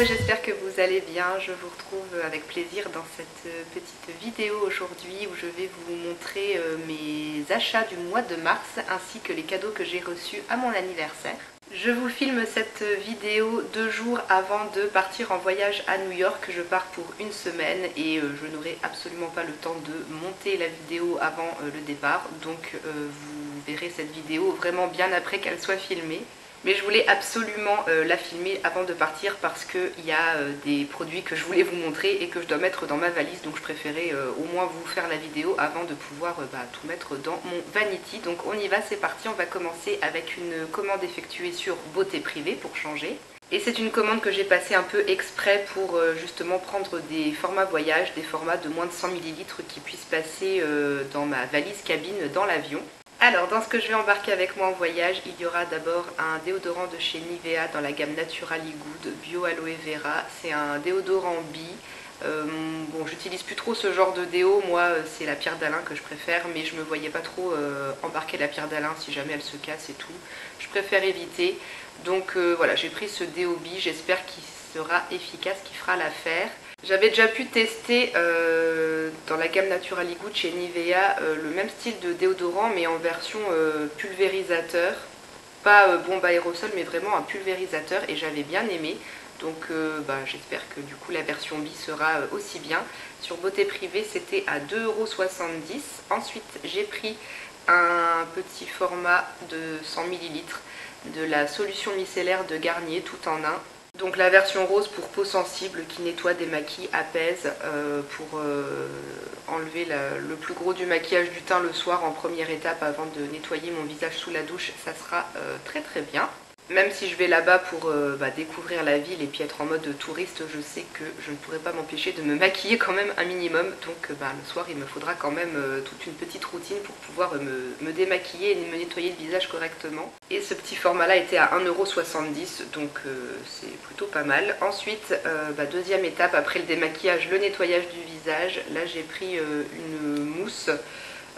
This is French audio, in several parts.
j'espère que vous allez bien. Je vous retrouve avec plaisir dans cette petite vidéo aujourd'hui où je vais vous montrer mes achats du mois de mars ainsi que les cadeaux que j'ai reçus à mon anniversaire. Je vous filme cette vidéo 2 jours avant de partir en voyage à New York. Je pars pour une semaine et je n'aurai absolument pas le temps de monter la vidéo avant le départ. Donc vous verrez cette vidéo vraiment bien après qu'elle soit filmée. Mais je voulais absolument la filmer avant de partir parce qu'il y a des produits que je voulais vous montrer et que je dois mettre dans ma valise. Donc je préférais au moins vous faire la vidéo avant de pouvoir tout mettre dans mon vanity. Donc on y va, c'est parti. On va commencer avec une commande effectuée sur Beauté Privée pour changer. Et c'est une commande que j'ai passée un peu exprès pour justement prendre des formats voyage, des formats de moins de 100 ml qui puissent passer dans ma valise cabine dans l'avion. Alors, dans ce que je vais embarquer avec moi en voyage, il y aura d'abord un déodorant de chez Nivea dans la gamme Naturally Good Bio Aloe Vera. C'est un déodorant bi. Bon, j'utilise plus trop ce genre de déo, moi c'est la pierre d'Alain que je préfère, mais je me voyais pas trop embarquer la pierre d'Alain si jamais elle se casse et tout. Je préfère éviter. Donc voilà, j'ai pris ce déo bi, j'espère qu'il sera efficace, qu'il fera l'affaire. J'avais déjà pu tester dans la gamme Naturally Good chez Nivea le même style de déodorant mais en version pulvérisateur. Pas bombe aérosol mais vraiment un pulvérisateur et j'avais bien aimé. Donc j'espère que du coup la version bi sera aussi bien. Sur Beauté Privée c'était à 2,70 €. Ensuite j'ai pris un petit format de 100 ml de la solution micellaire de Garnier tout en un. Donc la version rose pour peau sensible qui nettoie, démaquille, apaise pour enlever le plus gros du maquillage du teint le soir en première étape avant de nettoyer mon visage sous la douche. Ça sera très très bien. Même si je vais là-bas pour découvrir la ville et puis être en mode touriste, je sais que je ne pourrai pas m'empêcher de me maquiller quand même un minimum. Donc le soir il me faudra quand même toute une petite routine pour pouvoir me démaquiller et me nettoyer le visage correctement. Et ce petit format là était à 1,70 €, donc c'est plutôt pas mal. Ensuite, deuxième étape après le démaquillage, le nettoyage du visage. Là j'ai pris une mousse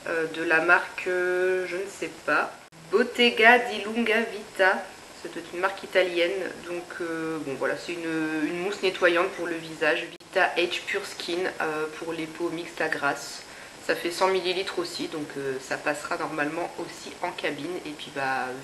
de la marque, je ne sais pas, Bottega di Lunga Vita. C'est une marque italienne, donc bon voilà, c'est une mousse nettoyante pour le visage, Vita H Pure Skin pour les peaux mixtes à grasse. Ça fait 100 ml aussi, donc ça passera normalement aussi en cabine. Et puis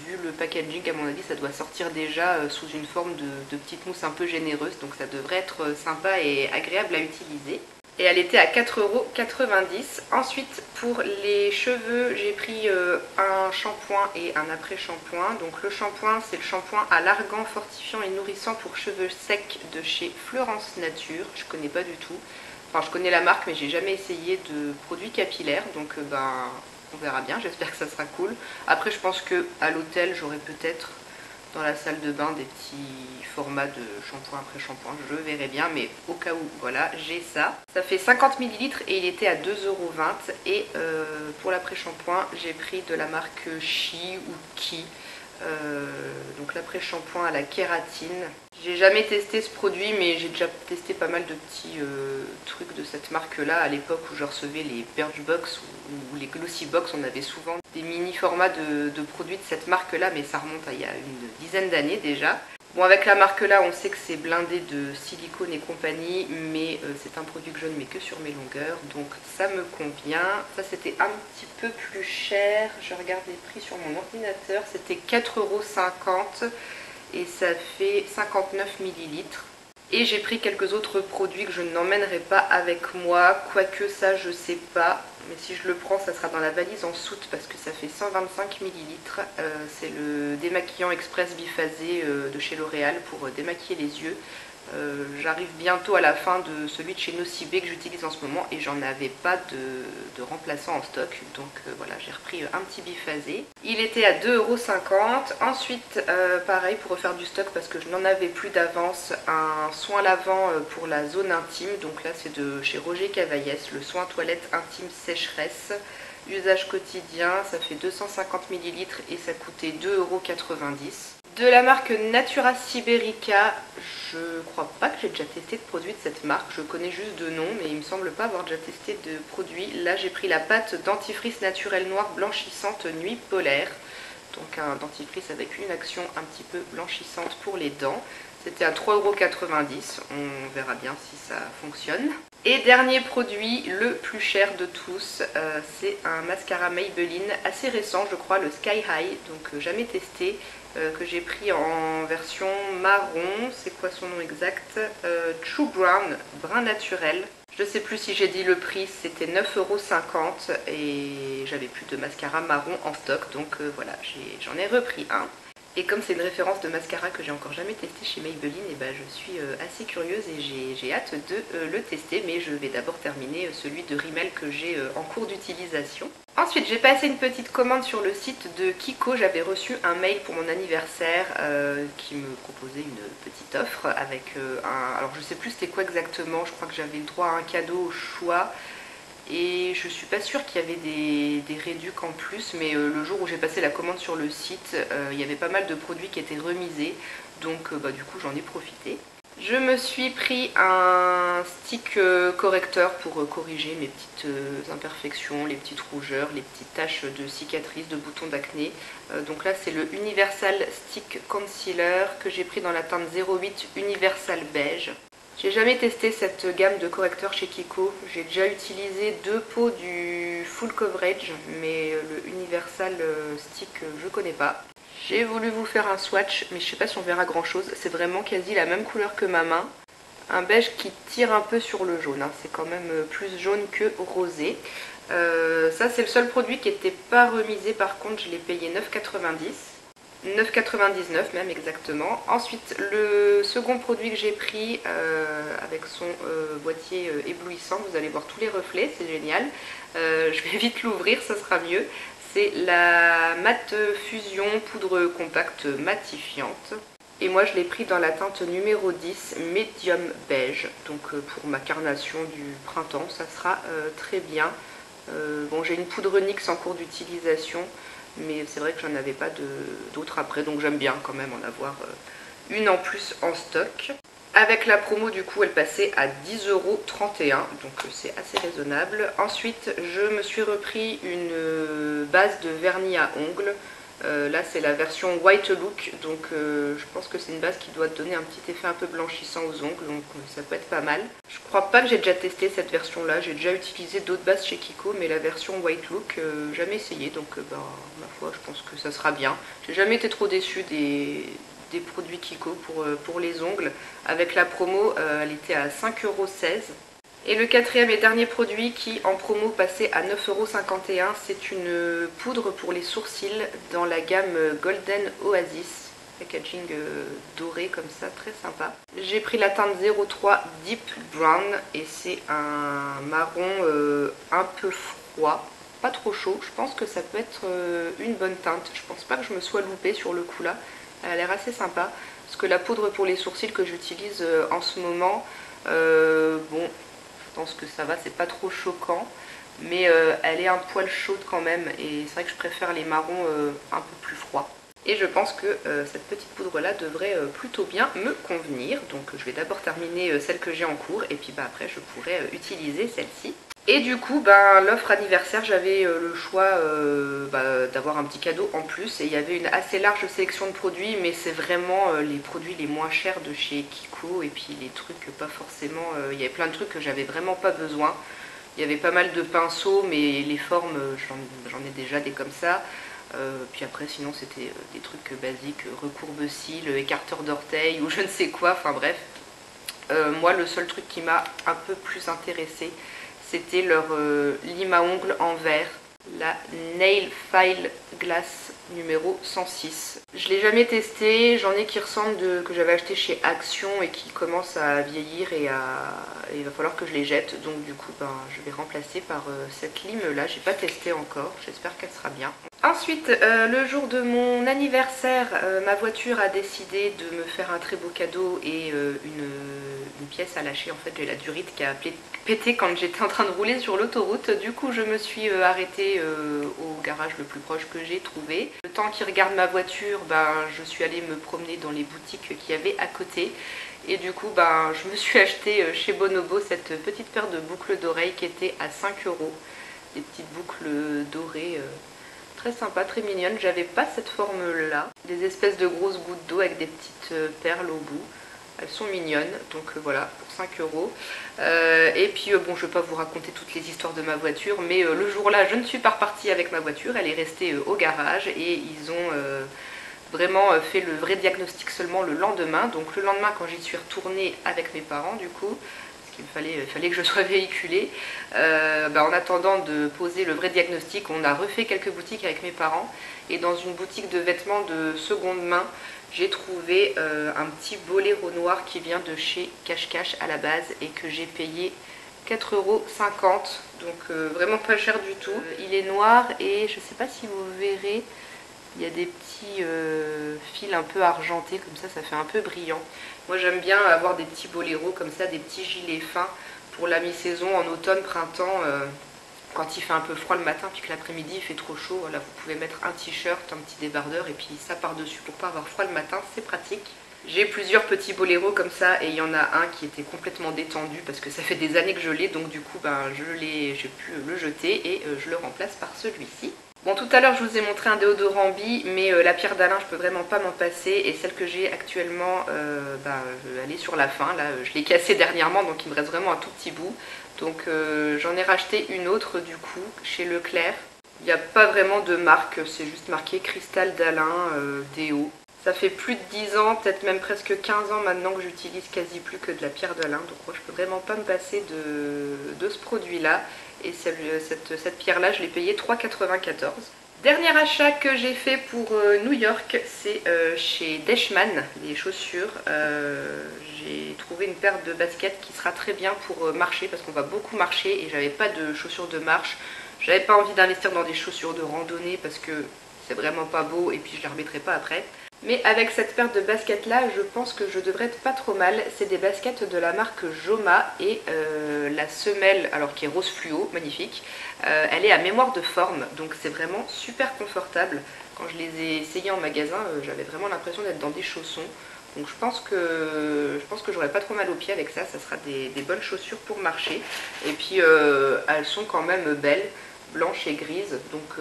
vu le packaging, à mon avis, ça doit sortir déjà sous une forme de petite mousse un peu généreuse, donc ça devrait être sympa et agréable à utiliser. Et elle était à 4,90 €. Ensuite, pour les cheveux, j'ai pris un shampoing et un après-shampoing. Donc le shampoing, c'est le shampoing à l'argan fortifiant et nourrissant pour cheveux secs de chez Florence Nature. Je connais pas du tout. Enfin, je connais la marque, mais j'ai jamais essayé de produits capillaires. Donc on verra bien, j'espère que ça sera cool. Après, je pense qu'à l'hôtel, j'aurai peut-être dans la salle de bain des petits formats de shampoing après shampoing, je verrai bien, mais au cas où, voilà, j'ai ça. Ça fait 50 ml et il était à 2,20 €. Et pour l'après-shampoing, j'ai pris de la marque Chi ou Ki. Donc l'après-shampoing à la kératine. J'ai jamais testé ce produit, mais j'ai déjà testé pas mal de petits trucs de cette marque là. À l'époque où je recevais les Birchbox ou les Glossy Box, on avait souvent des mini formats de produits de cette marque là, mais ça remonte à il y a une dizaine d'années déjà. Bon, avec la marque là, on sait que c'est blindé de silicone et compagnie, mais c'est un produit que je ne mets que sur mes longueurs, donc ça me convient. Ça c'était un petit peu plus cher, je regarde les prix sur mon ordinateur, c'était 4,50 € et ça fait 59 ml. Et j'ai pris quelques autres produits que je n'emmènerai pas avec moi, quoique ça je sais pas. Mais si je le prends, ça sera dans la valise en soute parce que ça fait 125 ml. C'est le démaquillant express biphasé de chez L'Oréal pour démaquiller les yeux. J'arrive bientôt à la fin de celui de chez Nocibé que j'utilise en ce moment et j'en avais pas de remplaçant en stock. Donc voilà, j'ai repris un petit biphasé. Il était à 2,50 €. Ensuite, pareil, pour refaire du stock parce que je n'en avais plus d'avance, un soin lavant pour la zone intime. Donc là, c'est de chez Roger Cavaillès, le soin toilette intime sécheresse. Usage quotidien, ça fait 250 ml et ça coûtait 2,90 €. De la marque Natura Siberica, je crois pas que j'ai déjà testé de produit de cette marque, je connais juste de nom, mais il me semble pas avoir déjà testé de produit. Là j'ai pris la pâte dentifrice naturelle noire blanchissante nuit polaire. donc un dentifrice avec une action un petit peu blanchissante pour les dents. C'était à 3,90 €, on verra bien si ça fonctionne. Et dernier produit, le plus cher de tous, c'est un mascara Maybelline assez récent, je crois, le Sky High, donc jamais testé, que j'ai pris en version marron. C'est quoi son nom exact? True Brown, brun naturel. Je ne sais plus si j'ai dit le prix, c'était 9,50 € et j'avais plus de mascara marron en stock, donc voilà, j'en ai repris un. Et comme c'est une référence de mascara que j'ai encore jamais testé chez Maybelline, et ben je suis assez curieuse et j'ai hâte de le tester, mais je vais d'abord terminer celui de Rimmel que j'ai en cours d'utilisation. Ensuite, j'ai passé une petite commande sur le site de Kiko. J'avais reçu un mail pour mon anniversaire qui me proposait une petite offre avec alors je sais plus c'était quoi exactement, je crois que j'avais le droit à un cadeau au choix. Et je suis pas sûre qu'il y avait des réducs en plus, mais le jour où j'ai passé la commande sur le site, il y avait pas mal de produits qui étaient remisés, donc du coup j'en ai profité. Je me suis pris un stick correcteur pour corriger mes petites imperfections, les petites rougeurs, les petites taches de cicatrices, de boutons d'acné. Donc là c'est le Universal Stick Concealer que j'ai pris dans la teinte 08 Universal Beige. J'ai jamais testé cette gamme de correcteurs chez Kiko. J'ai déjà utilisé 2 pots du Full Coverage, mais le Universal Stick je connais pas. J'ai voulu vous faire un swatch, mais je sais pas si on verra grand chose. C'est vraiment quasi la même couleur que ma main. Un beige qui tire un peu sur le jaune, hein. C'est quand même plus jaune que rosé. Ça c'est le seul produit qui n'était pas remisé, par contre je l'ai payé 9,90 €. 9,99 € même exactement. Ensuite, le second produit que j'ai pris avec son boîtier éblouissant, vous allez voir tous les reflets, c'est génial. Je vais vite l'ouvrir, ça sera mieux. C'est la Matte Fusion poudre compacte matifiante. Et moi je l'ai pris dans la teinte numéro 10, Medium Beige. Donc pour ma carnation du printemps, ça sera très bien. Bon, j'ai une poudre NYX en cours d'utilisation, mais c'est vrai que j'en avais pas d'autres après, donc j'aime bien quand même en avoir une en plus en stock. Avec la promo du coup elle passait à 10,31 €, donc c'est assez raisonnable. Ensuite je me suis repris une base de vernis à ongles. Là c'est la version White Look, donc je pense que c'est une base qui doit donner un petit effet un peu blanchissant aux ongles, donc ça peut être pas mal. Je crois pas que j'ai déjà testé cette version là, j'ai déjà utilisé d'autres bases chez Kiko, mais la version White Look jamais essayé, donc ma foi je pense que ça sera bien. J'ai jamais été trop déçue des produits Kiko pour les ongles. Avec la promo elle était à 5,16 €. Et le quatrième et dernier produit qui en promo passait à 9,51 €, c'est une poudre pour les sourcils dans la gamme Golden Oasis. Packaging doré comme ça, très sympa. J'ai pris la teinte 03 Deep Brown et c'est un marron un peu froid, pas trop chaud. Je pense que ça peut être une bonne teinte. Je pense pas que je me sois loupée sur le coup là. Elle a l'air assez sympa. Parce que la poudre pour les sourcils que j'utilise en ce moment, bon, je pense que ça va, c'est pas trop choquant, mais elle est un poil chaude quand même, et c'est vrai que je préfère les marrons un peu plus froids. Et je pense que cette petite poudre là devrait plutôt bien me convenir, donc je vais d'abord terminer celle que j'ai en cours, et puis après je pourrai utiliser celle-ci. Et du coup, l'offre anniversaire, j'avais le choix d'avoir un petit cadeau en plus. Et il y avait une assez large sélection de produits, mais c'est vraiment les produits les moins chers de chez Kiko. Et puis les trucs pas forcément... il y avait plein de trucs que j'avais vraiment pas besoin. Il y avait pas mal de pinceaux, mais les formes, j'en ai déjà des comme ça. Puis après, sinon, c'était des trucs basiques, recourbe-cils, écarteur d'orteils ou je ne sais quoi. Enfin bref, moi, le seul truc qui m'a un peu plus intéressée, c'était leur lime à ongles en verre, la Nail File Glass numéro 106. Je l'ai jamais testé, j'en ai qui ressemblent que j'avais acheté chez Action et qui commencent à vieillir et il va falloir que je les jette. Donc du coup je vais remplacer par cette lime là, j'ai pas testé encore, j'espère qu'elle sera bien. Ensuite, le jour de mon anniversaire, ma voiture a décidé de me faire un très beau cadeau et une pièce à lâcher. En fait, j'ai la durite qui a pété quand j'étais en train de rouler sur l'autoroute. Du coup, je me suis arrêtée au garage le plus proche que j'ai trouvé. Le temps qu'ils regardent ma voiture, je suis allée me promener dans les boutiques qu'il y avait à côté. Et du coup, je me suis acheté chez Bonobo cette petite paire de boucles d'oreilles qui était à 5 €. Des petites boucles dorées. Très sympa, très mignonne. J'avais pas cette forme-là. Des espèces de grosses gouttes d'eau avec des petites perles au bout. Elles sont mignonnes, donc voilà, pour 5 euros. Et puis bon, je ne vais pas vous raconter toutes les histoires de ma voiture, mais le jour-là, je ne suis pas repartie avec ma voiture. Elle est restée au garage et ils ont vraiment fait le vrai diagnostic seulement le lendemain. Donc le lendemain, quand j'y suis retournée avec mes parents, du coup, parce qu'il fallait que je sois véhiculée, en attendant de poser le vrai diagnostic, on a refait quelques boutiques avec mes parents. Et dans une boutique de vêtements de seconde main, j'ai trouvé un petit boléro noir qui vient de chez Cache Cache à la base et que j'ai payé 4,50 €, donc vraiment pas cher du tout. Il est noir et je sais pas si vous verrez, il y a des petits fils un peu argentés comme ça fait un peu brillant. Moi j'aime bien avoir des petits boléros comme ça, des petits gilets fins pour la mi-saison en automne, printemps. Quand il fait un peu froid le matin puis que l'après-midi il fait trop chaud, voilà, vous pouvez mettre un t-shirt, un petit débardeur et puis ça par-dessus pour pas avoir froid le matin, c'est pratique. J'ai plusieurs petits boléros comme ça et il y en a un qui était complètement détendu parce que ça fait des années que je l'ai, donc du coup j'ai pu le jeter et je le remplace par celui-ci. Bon, tout à l'heure je vous ai montré un déodorant Bi, mais la pierre d'Alain je peux vraiment pas m'en passer et celle que j'ai actuellement, elle est sur la fin, là je l'ai cassée dernièrement donc il me reste vraiment un tout petit bout. Donc j'en ai racheté une autre du coup chez Leclerc. Il n'y a pas vraiment de marque, c'est juste marqué Cristal d'Alain Déo. Ça fait plus de 10 ans, peut-être même presque 15 ans maintenant que j'utilise quasi plus que de la pierre d'Alain. Donc moi je peux vraiment pas me passer de ce produit là. Et cette pierre là je l'ai payée 3,94 €. Dernier achat que j'ai fait pour New York, c'est chez Deichmann, les chaussures. J'ai trouvé une paire de baskets qui sera très bien pour marcher parce qu'on va beaucoup marcher et j'avais pas de chaussures de marche. J'avais pas envie d'investir dans des chaussures de randonnée parce que c'est vraiment pas beau et puis je les remettrai pas après. Mais avec cette paire de baskets là, je pense que je devrais être pas trop mal. C'est des baskets de la marque Joma et la semelle, alors qui est rose fluo, magnifique, elle est à mémoire de forme, donc c'est vraiment super confortable. Quand je les ai essayées en magasin, j'avais vraiment l'impression d'être dans des chaussons. Donc je pense que j'aurai pas trop mal aux pieds avec ça, ça sera des bonnes chaussures pour marcher. Et puis elles sont quand même belles, blanches et grises, donc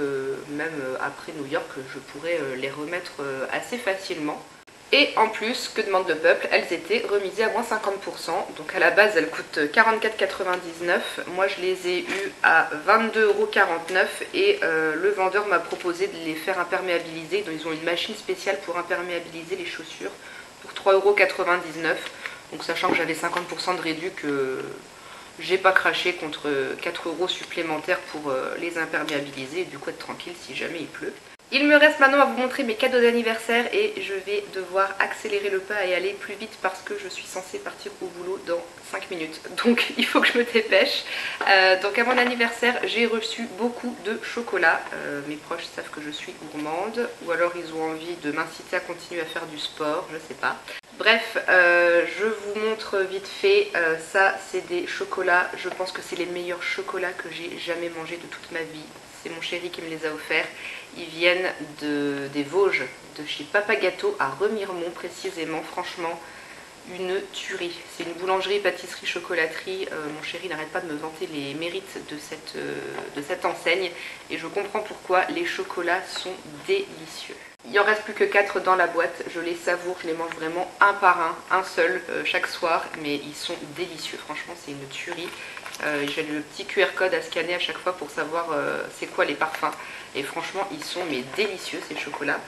même après New York, je pourrais les remettre assez facilement. Et en plus, que demande le peuple, elles étaient remisées à moins 50%. Donc à la base, elles coûtent 44,99 €. Moi, je les ai eues à 22,49 € et le vendeur m'a proposé de les faire imperméabiliser. Donc ils ont une machine spéciale pour imperméabiliser les chaussures pour 3,99 €. Donc sachant que j'avais 50% de réduc, j'ai pas craché contre 4 € supplémentaires pour les imperméabiliser et du coup être tranquille si jamais il pleut. Il me reste maintenant à vous montrer mes cadeaux d'anniversaire et je vais devoir accélérer le pas et aller plus vite parce que je suis censée partir au boulot dans 5 minutes. Donc il faut que je me dépêche. Donc à mon anniversaire, j'ai reçu beaucoup de chocolat. Mes proches savent que je suis gourmande ou alors ils ont envie de m'inciter à continuer à faire du sport, je sais pas. Bref, je vous montre vite fait, ça c'est des chocolats, je pense que c'est les meilleurs chocolats que j'ai jamais mangés de toute ma vie. C'est mon chéri qui me les a offerts. Ils viennent des Vosges, de chez Papa Gâteau à Remiremont précisément. Franchement, une tuerie. C'est une boulangerie, pâtisserie, chocolaterie. Mon chéri n'arrête pas de me vanter les mérites de cette enseigne. Et je comprends pourquoi. Les chocolats sont délicieux. Il en reste plus que 4 dans la boîte. Je les savoure, je les mange vraiment un par un seul chaque soir. Mais ils sont délicieux. Franchement, c'est une tuerie. J'ai le petit QR code à scanner à chaque fois pour savoir c'est quoi les parfums. Et franchement, ils sont mais délicieux ces chocolats.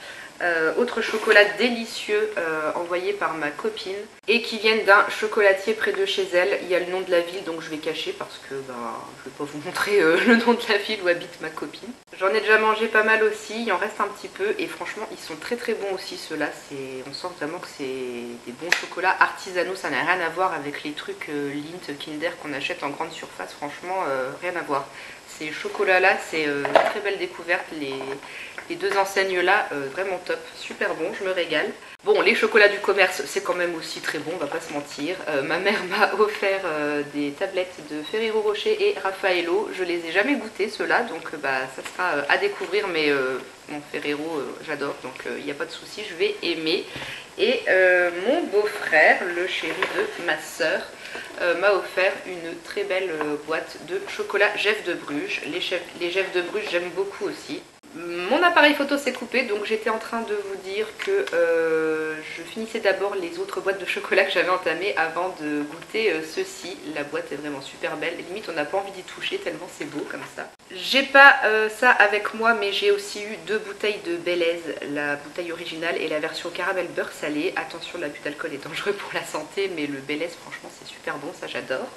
Autre chocolat délicieux envoyé par ma copine et qui viennent d'un chocolatier près de chez elle. Il y a le nom de la ville donc je vais cacher parce que je vais pas vous montrer le nom de la ville où habite ma copine. J'en ai déjà mangé pas mal aussi, il en reste un petit peu et franchement ils sont très très bons aussi ceux-là. On sent vraiment que c'est des bons chocolats artisanaux, ça n'a rien à voir avec les trucs Lindt, Kinder qu'on achète en grande surface, franchement rien à voir. Ces chocolats-là, c'est une très belle découverte. Les deux enseignes-là, vraiment top, super bon, je me régale. Bon, les chocolats du commerce, c'est quand même aussi très bon, on va pas se mentir. Ma mère m'a offert des tablettes de Ferrero Rocher et Raffaello. Je les ai jamais goûtées, ceux-là, donc ça sera à découvrir, mais mon Ferrero, j'adore, donc il n'y a pas de souci, je vais aimer. Et mon beau-frère, le chéri de ma sœur, m'a offert une très belle boîte de chocolat Jeff de Bruges. Les Jeff de Bruges, j'aime beaucoup aussi. Mon appareil photo s'est coupé, donc j'étais en train de vous dire que je finissais d'abord les autres boîtes de chocolat que j'avais entamées avant de goûter ceci. La boîte est vraiment super belle, limite on n'a pas envie d'y toucher tellement c'est beau comme ça. J'ai pas ça avec moi, mais j'ai aussi eu 2 bouteilles de Belaise, la bouteille originale et la version caramel beurre salé. Attention, l'abus d'alcool est dangereux pour la santé, mais le Belaise franchement c'est super bon, ça j'adore.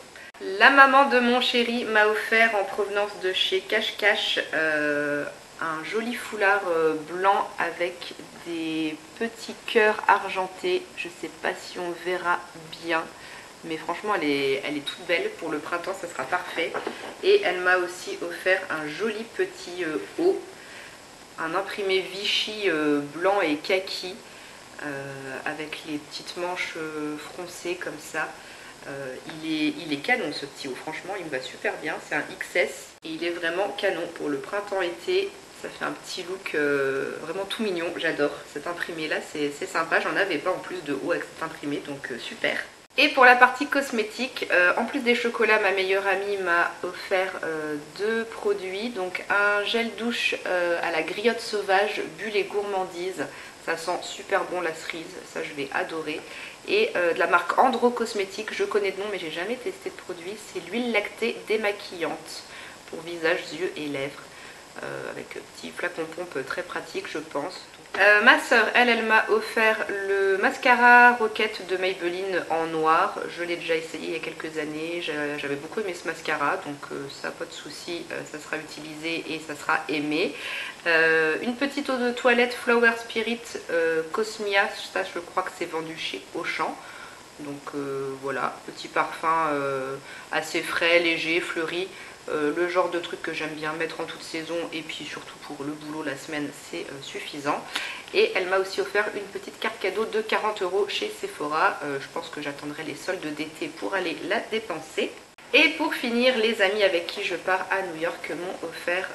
La maman de mon chéri m'a offert en provenance de chez Cache Cache un joli foulard blanc avec des petits cœurs argentés. Je sais pas si on verra bien, mais franchement elle est toute belle. Pour le printemps ça sera parfait. Et elle m'a aussi offert un joli petit haut, un imprimé Vichy blanc et kaki avec les petites manches froncées comme ça. Il est canon ce petit haut, franchement il me va super bien, c'est un XS et il est vraiment canon pour le printemps-été. Ça fait un petit look vraiment tout mignon, j'adore cet imprimé là, c'est sympa. J'en avais pas en plus de haut avec cet imprimé, donc super. Et pour la partie cosmétique, en plus des chocolats, ma meilleure amie m'a offert 2 produits. Donc un gel douche à la griotte sauvage, bulle et gourmandise. Ça sent super bon la cerise, ça je vais adorer. Et de la marque Andro Cosmétique, je connais de nom mais j'ai jamais testé de produit. C'est l'huile lactée démaquillante pour visage, yeux et lèvres. Avec petit flacon pompe très pratique je pense. Ma soeur elle m'a offert le mascara Roquette de Maybelline en noir. Je l'ai déjà essayé il y a quelques années, j'avais beaucoup aimé ce mascara, donc ça pas de souci, ça sera utilisé et ça sera aimé. Une petite eau de toilette Flower Spirit Cosmia, ça je crois que c'est vendu chez Auchan. Donc voilà, petit parfum assez frais, léger, fleuri. Le genre de truc que j'aime bien mettre en toute saison et puis surtout pour le boulot la semaine c'est suffisant. Et elle m'a aussi offert une petite carte cadeau de 40 € chez Sephora. Je pense que j'attendrai les soldes d'été pour aller la dépenser. Et pour finir, les amis avec qui je pars à New York m'ont offert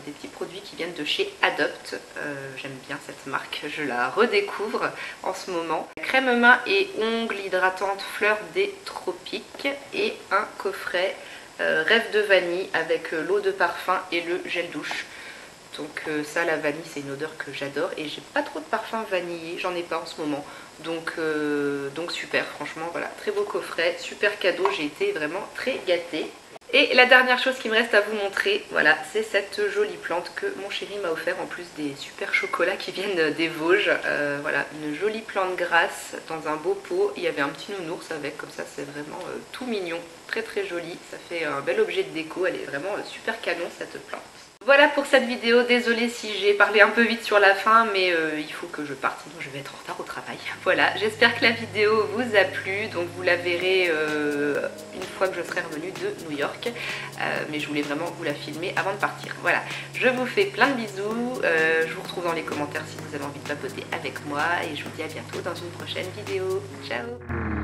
des petits produits qui viennent de chez Adopt. J'aime bien cette marque, je la redécouvre en ce moment. Crème main et ongles hydratantes fleurs des tropiques et un coffret Rêve de vanille avec l'eau de parfum et le gel douche. Donc ça, la vanille c'est une odeur que j'adore et j'ai pas trop de parfum vanillé, j'en ai pas en ce moment. Donc super, franchement voilà, très beau coffret, super cadeau, j'ai été vraiment très gâtée. Et la dernière chose qui me reste à vous montrer, voilà, c'est cette jolie plante que mon chéri m'a offert en plus des super chocolats qui viennent des Vosges. Voilà, une jolie plante grasse dans un beau pot. Il y avait un petit nounours avec, comme ça c'est vraiment tout mignon, très très joli. Ça fait un bel objet de déco, elle est vraiment super canon cette plante. Voilà pour cette vidéo, désolée si j'ai parlé un peu vite sur la fin, mais il faut que je parte, sinon je vais être en retard au travail. Voilà, j'espère que la vidéo vous a plu, donc vous la verrez une fois que je serai revenue de New York, mais je voulais vraiment vous la filmer avant de partir. Voilà, je vous fais plein de bisous, je vous retrouve dans les commentaires si vous avez envie de papoter avec moi, et je vous dis à bientôt dans une prochaine vidéo. Ciao!